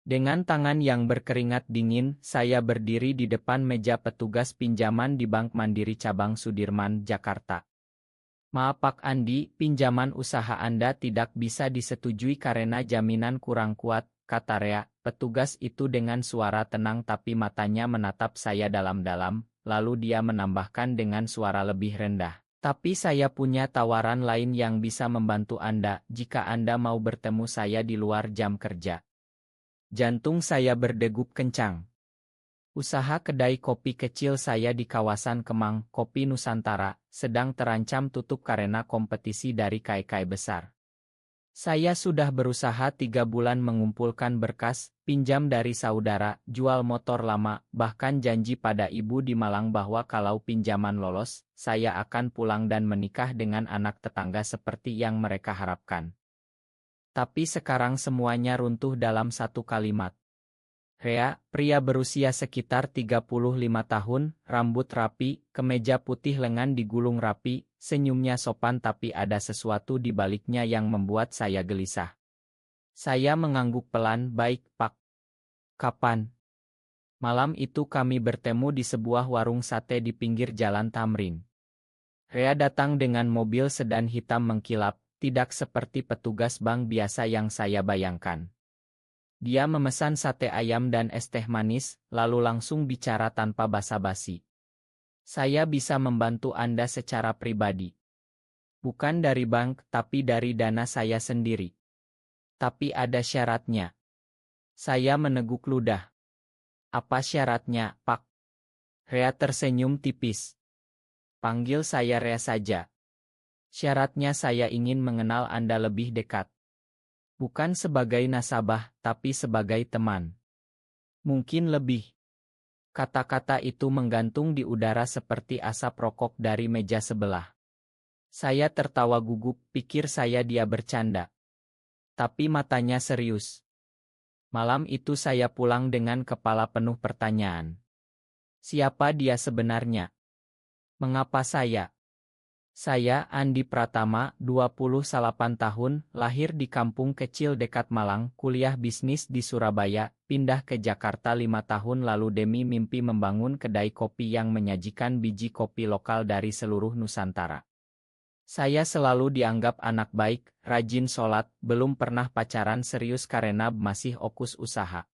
Dengan tangan yang berkeringat dingin, saya berdiri di depan meja petugas pinjaman di Bank Mandiri Cabang Sudirman, Jakarta. "Maaf Pak Andi, pinjaman usaha Anda tidak bisa disetujui karena jaminan kurang kuat," kata Rea. Petugas itu dengan suara tenang tapi matanya menatap saya dalam-dalam, lalu dia menambahkan dengan suara lebih rendah. "Tapi saya punya tawaran lain yang bisa membantu Anda, jika Anda mau bertemu saya di luar jam kerja." Jantung saya berdegup kencang. Usaha kedai kopi kecil saya di kawasan Kemang, Kopi Nusantara, sedang terancam tutup karena kompetisi dari kai-kai besar. Saya sudah berusaha 3 bulan mengumpulkan berkas, pinjam dari saudara, jual motor lama, bahkan janji pada ibu di Malang bahwa kalau pinjaman lolos, saya akan pulang dan menikah dengan anak tetangga seperti yang mereka harapkan. Tapi sekarang semuanya runtuh dalam satu kalimat. Rea, pria berusia sekitar 35 tahun, rambut rapi, kemeja putih lengan digulung rapi, senyumnya sopan tapi ada sesuatu di baliknya yang membuat saya gelisah. Saya mengangguk pelan, "Baik, Pak. Kapan?" Malam itu kami bertemu di sebuah warung sate di pinggir Jalan Tamrin. Rea datang dengan mobil sedan hitam mengkilap, tidak seperti petugas bank biasa yang saya bayangkan. Dia memesan sate ayam dan es teh manis, lalu langsung bicara tanpa basa-basi. "Saya bisa membantu Anda secara pribadi. Bukan dari bank, tapi dari dana saya sendiri. Tapi ada syaratnya." Saya meneguk ludah. "Apa syaratnya, Pak?" Rea tersenyum tipis. "Panggil saya Rea saja. Syaratnya saya ingin mengenal Anda lebih dekat. Bukan sebagai nasabah, tapi sebagai teman. Mungkin lebih." Kata-kata itu menggantung di udara seperti asap rokok dari meja sebelah. Saya tertawa gugup, pikir saya dia bercanda. Tapi matanya serius. Malam itu saya pulang dengan kepala penuh pertanyaan. Siapa dia sebenarnya? Mengapa saya? Saya Andi Pratama, 28 tahun, lahir di kampung kecil dekat Malang, kuliah bisnis di Surabaya, pindah ke Jakarta 5 tahun lalu demi mimpi membangun kedai kopi yang menyajikan biji kopi lokal dari seluruh Nusantara. Saya selalu dianggap anak baik, rajin sholat, belum pernah pacaran serius karena masih fokus usaha.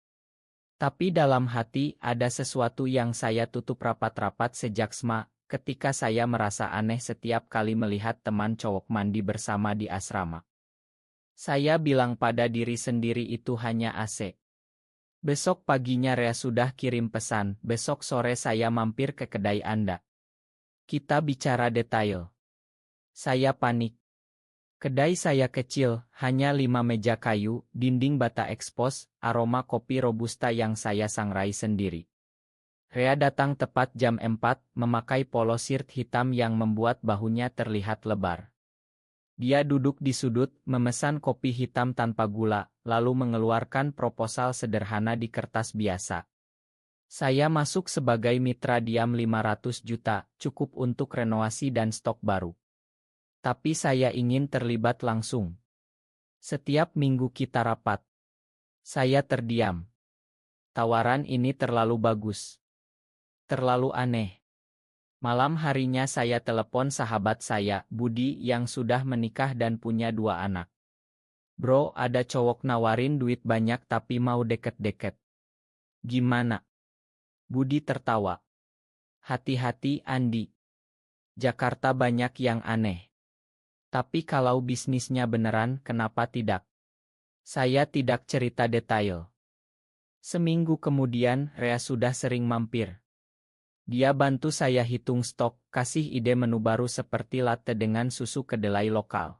Tapi dalam hati ada sesuatu yang saya tutup rapat-rapat sejak SMA. Ketika saya merasa aneh setiap kali melihat teman cowok mandi bersama di asrama. Saya bilang pada diri sendiri itu hanya AC. Besok paginya Rea sudah kirim pesan, "Besok sore saya mampir ke kedai Anda. Kita bicara detail." Saya panik. Kedai saya kecil, hanya 5 meja kayu, dinding bata ekspos, aroma kopi robusta yang saya sangrai sendiri. Rea datang tepat jam 4, memakai polo shirt hitam yang membuat bahunya terlihat lebar. Dia duduk di sudut, memesan kopi hitam tanpa gula, lalu mengeluarkan proposal sederhana di kertas biasa. "Saya masuk sebagai mitra diam 500 juta, cukup untuk renovasi dan stok baru. Tapi saya ingin terlibat langsung. Setiap minggu kita rapat." Saya terdiam. Tawaran ini terlalu bagus. Terlalu aneh. Malam harinya saya telepon sahabat saya, Budi, yang sudah menikah dan punya 2 anak. "Bro, ada cowok nawarin duit banyak tapi mau deket-deket. Gimana?" Budi tertawa. "Hati-hati Andi. Jakarta banyak yang aneh. Tapi kalau bisnisnya beneran, kenapa tidak?" Saya tidak cerita detail. Seminggu kemudian, Rea sudah sering mampir. Dia bantu saya hitung stok, kasih ide menu baru seperti latte dengan susu kedelai lokal.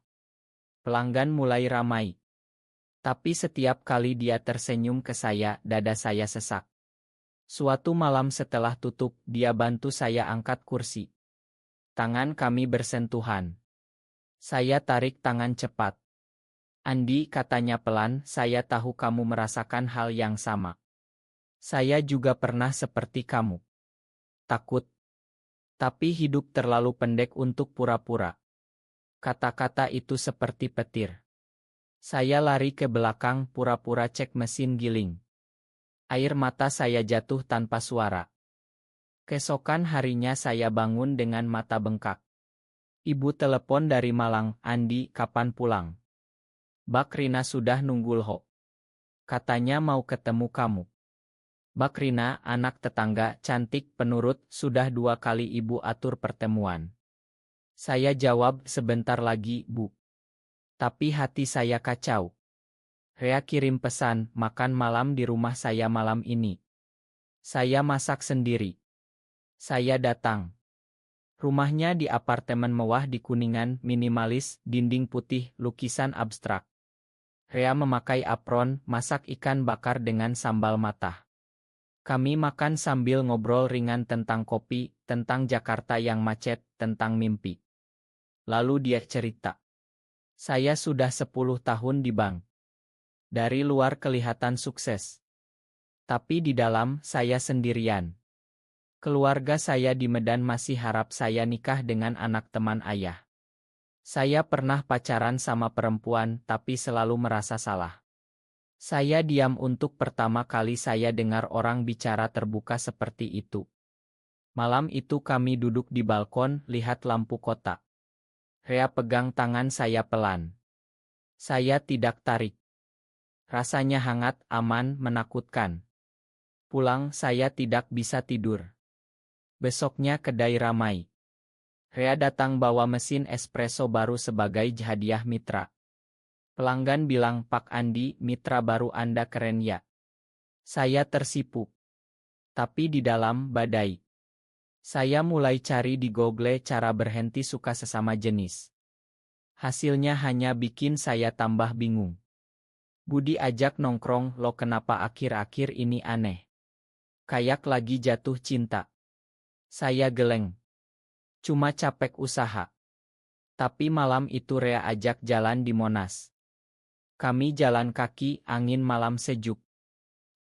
Pelanggan mulai ramai. Tapi setiap kali dia tersenyum ke saya, dada saya sesak. Suatu malam setelah tutup, dia bantu saya angkat kursi. Tangan kami bersentuhan. Saya tarik tangan cepat. "Andi," katanya pelan, "saya tahu kamu merasakan hal yang sama. Saya juga pernah seperti kamu. Takut. Tapi hidup terlalu pendek untuk pura-pura." Kata-kata itu seperti petir. Saya lari ke belakang, pura-pura cek mesin giling. Air mata saya jatuh tanpa suara. Keesokan harinya saya bangun dengan mata bengkak. Ibu telepon dari Malang, "Andi, kapan pulang? Bak Rina sudah nunggu loh. Katanya mau ketemu kamu." Bak Rina, anak tetangga, cantik, penurut, sudah 2 kali ibu atur pertemuan. Saya jawab, "Sebentar lagi, Bu." Tapi hati saya kacau. Rea kirim pesan, "Makan malam di rumah saya malam ini." Saya masak sendiri. Saya datang. Rumahnya di apartemen mewah di Kuningan, minimalis, dinding putih, lukisan abstrak. Rea memakai apron, masak ikan bakar dengan sambal matah. Kami makan sambil ngobrol ringan tentang kopi, tentang Jakarta yang macet, tentang mimpi. Lalu dia cerita. "Saya sudah 10 tahun di bank. Dari luar kelihatan sukses. Tapi di dalam, saya sendirian. Keluarga saya di Medan masih harap saya nikah dengan anak teman ayah. Saya pernah pacaran sama perempuan, tapi selalu merasa salah. Saya diam untuk pertama kali saya dengar orang bicara terbuka seperti itu. Malam itu kami duduk di balkon, lihat lampu kota. Rea pegang tangan saya pelan. Saya tidak tarik. Rasanya hangat, aman, menakutkan. Pulang, saya tidak bisa tidur. Besoknya kedai ramai. Rea datang bawa mesin espresso baru sebagai hadiah mitra. Pelanggan bilang, "Pak Andi, mitra baru Anda keren ya." Saya tersipu. Tapi di dalam, badai. Saya mulai cari di Google cara berhenti suka sesama jenis. Hasilnya hanya bikin saya tambah bingung. Budi ajak nongkrong, "Lo kenapa akhir-akhir ini aneh? Kayak lagi jatuh cinta." Saya geleng. "Cuma capek usaha." Tapi malam itu Rea ajak jalan di Monas. Kami jalan kaki, angin malam sejuk.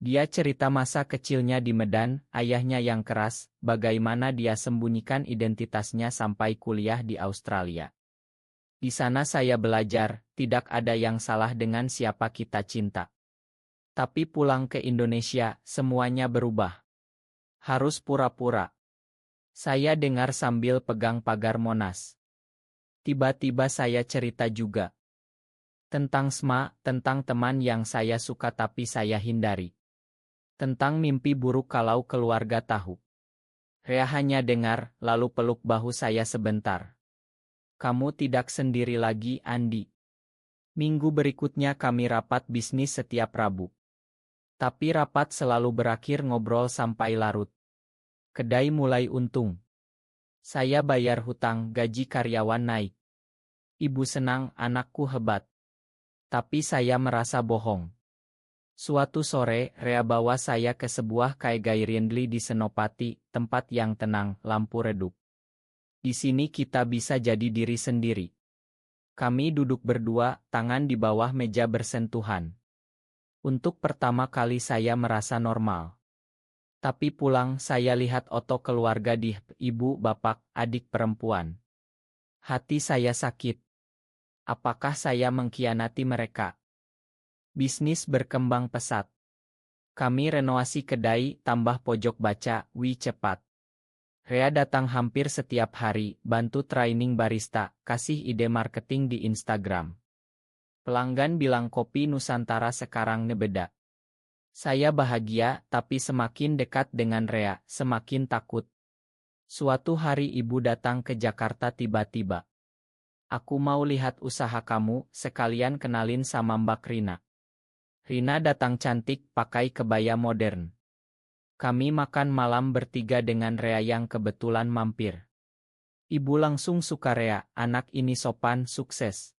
Dia cerita masa kecilnya di Medan, ayahnya yang keras, bagaimana dia sembunyikan identitasnya sampai kuliah di Australia. "Di sana saya belajar, tidak ada yang salah dengan siapa kita cinta. Tapi pulang ke Indonesia, semuanya berubah. Harus pura-pura." Saya dengar sambil pegang pagar Monas. Tiba-tiba saya cerita juga. Tentang SMA, tentang teman yang saya suka tapi saya hindari. Tentang mimpi buruk kalau keluarga tahu. Rea hanya dengar, lalu peluk bahu saya sebentar. "Kamu tidak sendiri lagi, Andi." Minggu berikutnya kami rapat bisnis setiap Rabu. Tapi rapat selalu berakhir ngobrol sampai larut. Kedai mulai untung. Saya bayar hutang, gaji karyawan naik. Ibu senang, anakku hebat. Tapi saya merasa bohong. Suatu sore, Rea bawa saya ke sebuah Kaigai Rindli di Senopati, tempat yang tenang, lampu redup. "Di sini kita bisa jadi diri sendiri." Kami duduk berdua, tangan di bawah meja bersentuhan. Untuk pertama kali saya merasa normal. Tapi pulang, saya lihat foto keluarga di ibu, bapak, adik perempuan. Hati saya sakit. Apakah saya mengkhianati mereka? Bisnis berkembang pesat. Kami renovasi kedai, tambah pojok baca, cepat. Rea datang hampir setiap hari, bantu training barista, kasih ide marketing di Instagram. Pelanggan bilang kopi Nusantara sekarang nebeda. Saya bahagia, tapi semakin dekat dengan Rea, semakin takut. Suatu hari ibu datang ke Jakarta tiba-tiba. "Aku mau lihat usaha kamu, sekalian kenalin sama Mbak Rina." Rina datang cantik, pakai kebaya modern. Kami makan malam bertiga dengan Rea yang kebetulan mampir. Ibu langsung suka Rea, anak ini sopan, sukses.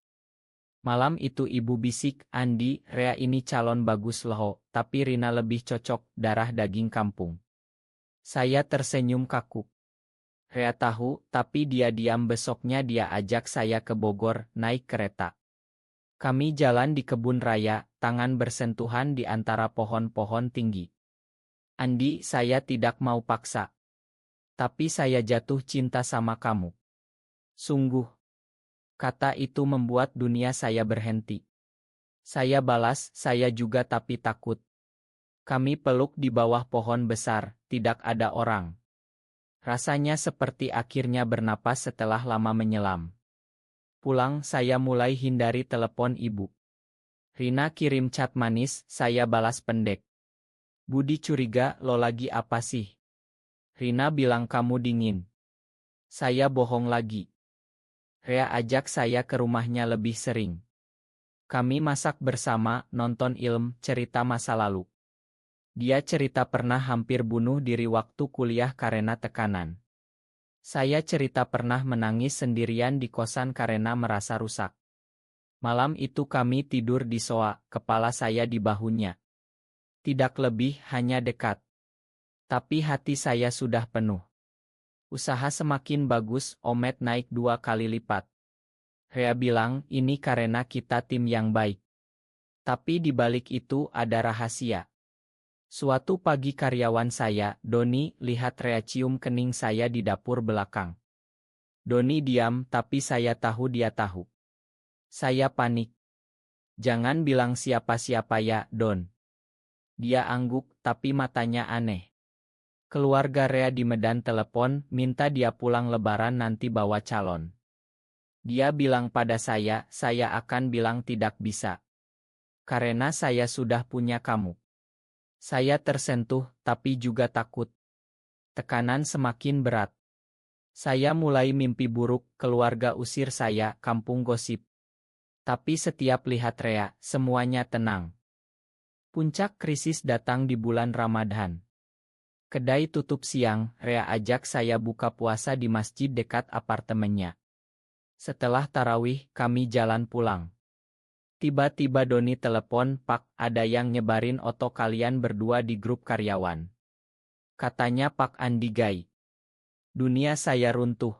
Malam itu ibu bisik, "Andi, Rea ini calon bagus loh, tapi Rina lebih cocok, darah daging kampung." Saya tersenyum kaku. Rea tahu, tapi dia diam. Besoknya dia ajak saya ke Bogor, naik kereta. Kami jalan di kebun raya, tangan bersentuhan di antara pohon-pohon tinggi. "Andi, saya tidak mau paksa. Tapi saya jatuh cinta sama kamu." "Sungguh?" Kata itu membuat dunia saya berhenti. Saya balas, "Saya juga tapi takut." Kami peluk di bawah pohon besar, tidak ada orang. Rasanya seperti akhirnya bernapas setelah lama menyelam. Pulang, saya mulai hindari telepon ibu. Rina kirim chat manis, saya balas pendek. Budi curiga, lo lagi apa sih? Rina bilang kamu dingin. Saya bohong lagi. Rea ajak saya ke rumahnya lebih sering. Kami masak bersama, nonton film, cerita masa lalu. Dia cerita pernah hampir bunuh diri waktu kuliah karena tekanan. Saya cerita pernah menangis sendirian di kosan karena merasa rusak. Malam itu kami tidur di soa, kepala saya di bahunya. Tidak lebih, hanya dekat. Tapi hati saya sudah penuh. Usaha semakin bagus, Omet naik 2 kali lipat. Rea bilang, ini karena kita tim yang baik. Tapi di balik itu ada rahasia. Suatu pagi karyawan saya, Doni, lihat Rea cium kening saya di dapur belakang. Doni diam, tapi saya tahu dia tahu. Saya panik. Jangan bilang siapa-siapa ya, Don. Dia angguk, tapi matanya aneh. Keluarga Rea di Medan telepon, minta dia pulang lebaran nanti bawa calon. Dia bilang pada saya akan bilang tidak bisa. Karena saya sudah punya kamu. Saya tersentuh, tapi juga takut. Tekanan semakin berat. Saya mulai mimpi buruk, keluarga usir saya, kampung gosip. Tapi setiap lihat Rea, semuanya tenang. Puncak krisis datang di bulan Ramadan. Kedai tutup siang, Rea ajak saya buka puasa di masjid dekat apartemennya. Setelah tarawih, kami jalan pulang. Tiba-tiba Doni telepon, Pak, ada yang nyebarin foto kalian berdua di grup karyawan. Katanya Pak Andi Gai. Dunia saya runtuh.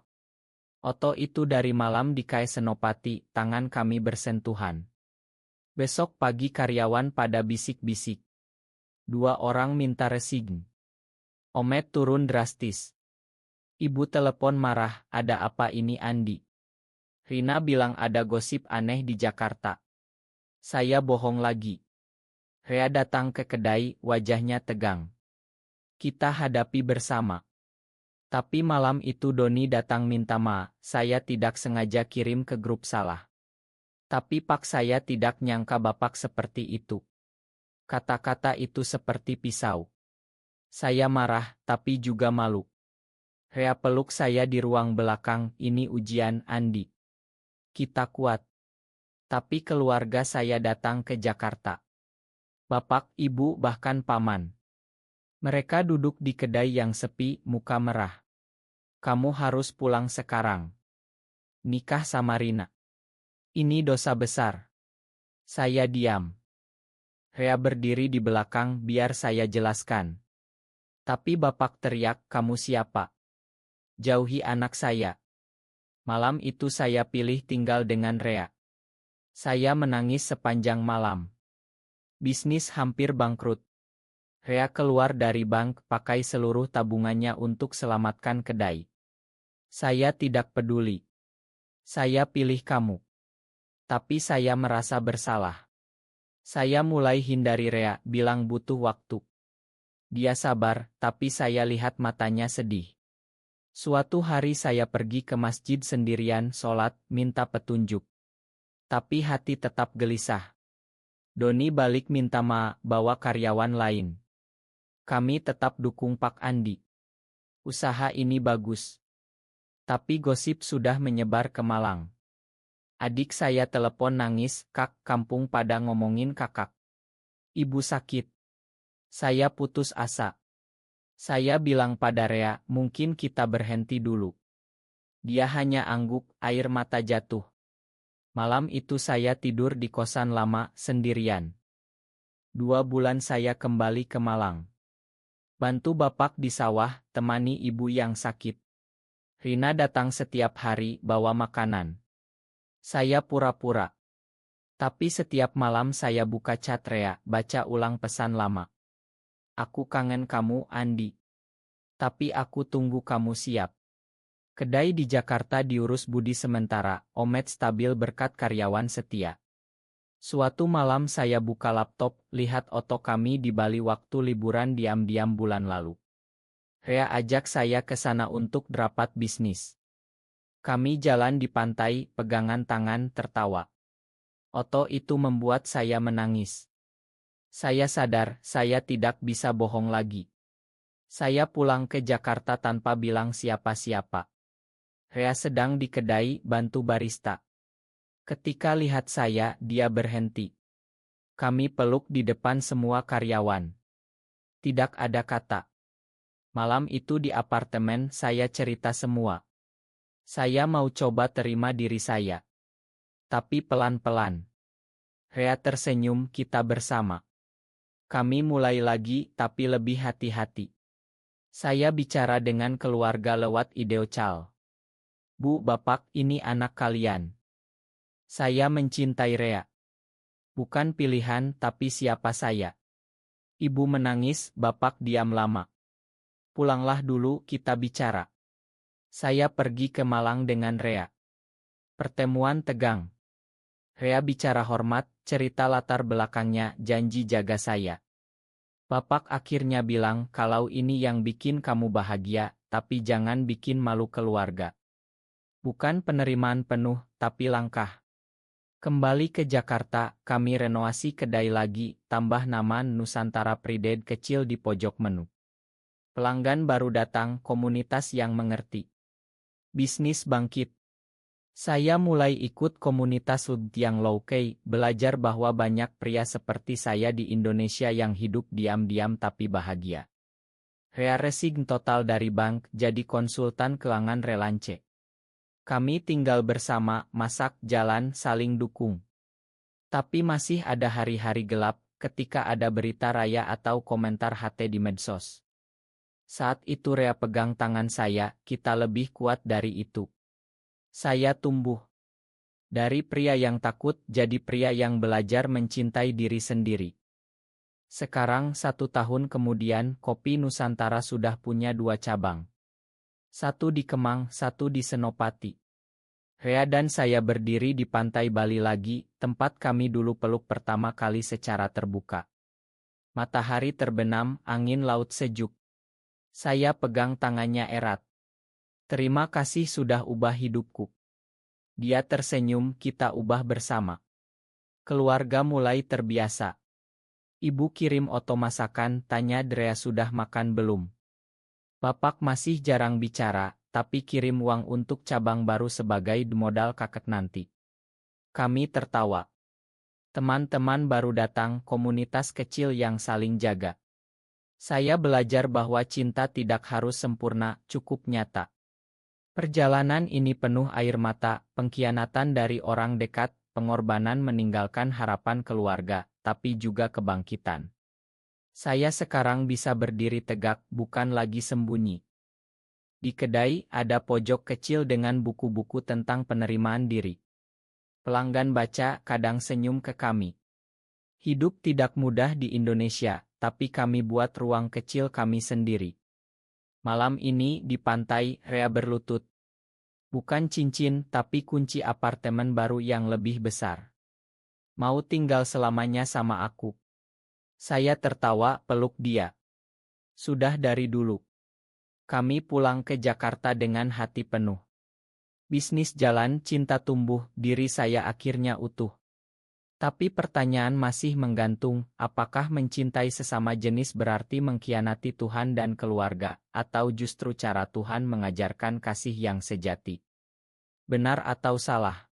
Foto itu dari malam di Kai Senopati, tangan kami bersentuhan. Besok pagi karyawan pada bisik-bisik. 2 orang minta resign. Omet turun drastis. Ibu telepon marah, ada apa ini Andi? Rina bilang ada gosip aneh di Jakarta. Saya bohong lagi. Rea datang ke kedai, wajahnya tegang. Kita hadapi bersama. Tapi malam itu Doni datang minta maaf, saya tidak sengaja kirim ke grup salah. Tapi Pak saya tidak nyangka Bapak seperti itu. Kata-kata itu seperti pisau. Saya marah, tapi juga malu. Rea peluk saya di ruang belakang, ini ujian Andi. Kita kuat. Tapi keluarga saya datang ke Jakarta. Bapak, ibu, bahkan paman. Mereka duduk di kedai yang sepi, muka merah. Kamu harus pulang sekarang. Nikah sama Rina. Ini dosa besar. Saya diam. Rea berdiri di belakang, biar saya jelaskan. Tapi bapak teriak, kamu siapa? Jauhi anak saya. Malam itu saya pilih tinggal dengan Rea. Saya menangis sepanjang malam. Bisnis hampir bangkrut. Rea keluar dari bank, pakai seluruh tabungannya untuk selamatkan kedai. Saya tidak peduli. Saya pilih kamu. Tapi saya merasa bersalah. Saya mulai hindari Rea, bilang butuh waktu. Dia sabar, tapi saya lihat matanya sedih. Suatu hari saya pergi ke masjid sendirian, sholat, minta petunjuk. Tapi hati tetap gelisah. Doni balik minta maaf, bawa karyawan lain. Kami tetap dukung Pak Andi. Usaha ini bagus. Tapi gosip sudah menyebar ke Malang. Adik saya telepon nangis, Kak, kampung pada ngomongin kakak. Ibu sakit. Saya putus asa. Saya bilang pada Rea, mungkin kita berhenti dulu. Dia hanya angguk, air mata jatuh. Malam itu saya tidur di kosan lama, sendirian. 2 bulan saya kembali ke Malang. Bantu bapak di sawah, temani ibu yang sakit. Rina datang setiap hari, bawa makanan. Saya pura-pura. Tapi setiap malam saya buka chat Rea, baca ulang pesan lama. Aku kangen kamu, Andi. Tapi aku tunggu kamu siap. Kedai di Jakarta diurus Budi sementara, Omet stabil berkat karyawan setia. Suatu malam saya buka laptop, lihat Oto kami di Bali waktu liburan diam-diam bulan lalu. Rea ajak saya ke sana untuk rapat bisnis. Kami jalan di pantai, pegangan tangan, tertawa. Oto itu membuat saya menangis. Saya sadar, saya tidak bisa bohong lagi. Saya pulang ke Jakarta tanpa bilang siapa-siapa. Rea sedang di kedai, bantu barista. Ketika lihat saya, dia berhenti. Kami peluk di depan semua karyawan. Tidak ada kata. Malam itu di apartemen saya cerita semua. Saya mau coba terima diri saya. Tapi pelan-pelan. Rea tersenyum, kita bersama. Kami mulai lagi, tapi lebih hati-hati. Saya bicara dengan keluarga lewat video call. Bu, Bapak, ini anak kalian. Saya mencintai Rea. Bukan pilihan, tapi siapa saya. Ibu menangis, Bapak diam lama. Pulanglah dulu, kita bicara. Saya pergi ke Malang dengan Rea. Pertemuan tegang. Rea bicara hormat, cerita latar belakangnya, janji jaga saya. Bapak akhirnya bilang kalau ini yang bikin kamu bahagia, tapi jangan bikin malu keluarga. Bukan penerimaan penuh, tapi langkah. Kembali ke Jakarta, kami renovasi kedai lagi, tambah nama Nusantara Pride kecil di pojok menu. Pelanggan baru datang, komunitas yang mengerti. Bisnis bangkit. Saya mulai ikut komunitas yang low-key, belajar bahwa banyak pria seperti saya di Indonesia yang hidup diam-diam tapi bahagia. Rea resign total dari bank, jadi konsultan keuangan relance. Kami tinggal bersama, masak, jalan, saling dukung. Tapi masih ada hari-hari gelap, ketika ada berita raya atau komentar HT di medsos. Saat itu Rea pegang tangan saya, kita lebih kuat dari itu. Saya tumbuh. Dari pria yang takut, jadi pria yang belajar mencintai diri sendiri. Sekarang 1 tahun kemudian, Kopi Nusantara sudah punya 2 cabang. Satu di Kemang, satu di Senopati. Rea dan saya berdiri di pantai Bali lagi, tempat kami dulu peluk pertama kali secara terbuka. Matahari terbenam, angin laut sejuk. Saya pegang tangannya erat. Terima kasih sudah ubah hidupku. Dia tersenyum, kita ubah bersama. Keluarga mulai terbiasa. Ibu kirim oto masakan, tanya Rea sudah makan belum. Bapak masih jarang bicara, tapi kirim uang untuk cabang baru sebagai modal kakek nanti. Kami tertawa. Teman-teman baru datang, komunitas kecil yang saling jaga. Saya belajar bahwa cinta tidak harus sempurna, cukup nyata. Perjalanan ini penuh air mata, pengkhianatan dari orang dekat, pengorbanan meninggalkan harapan keluarga, tapi juga kebangkitan. Saya sekarang bisa berdiri tegak, bukan lagi sembunyi. Di kedai, ada pojok kecil dengan buku-buku tentang penerimaan diri. Pelanggan baca, kadang senyum ke kami. Hidup tidak mudah di Indonesia, tapi kami buat ruang kecil kami sendiri. Malam ini, di pantai, Rea berlutut. Bukan cincin, tapi kunci apartemen baru yang lebih besar. Mau tinggal selamanya sama aku. Saya tertawa, peluk dia. Sudah dari dulu. Kami pulang ke Jakarta dengan hati penuh. Bisnis jalan, cinta tumbuh, diri saya akhirnya utuh. Tapi pertanyaan masih menggantung, apakah mencintai sesama jenis berarti mengkhianati Tuhan dan keluarga, atau justru cara Tuhan mengajarkan kasih yang sejati? Benar atau salah?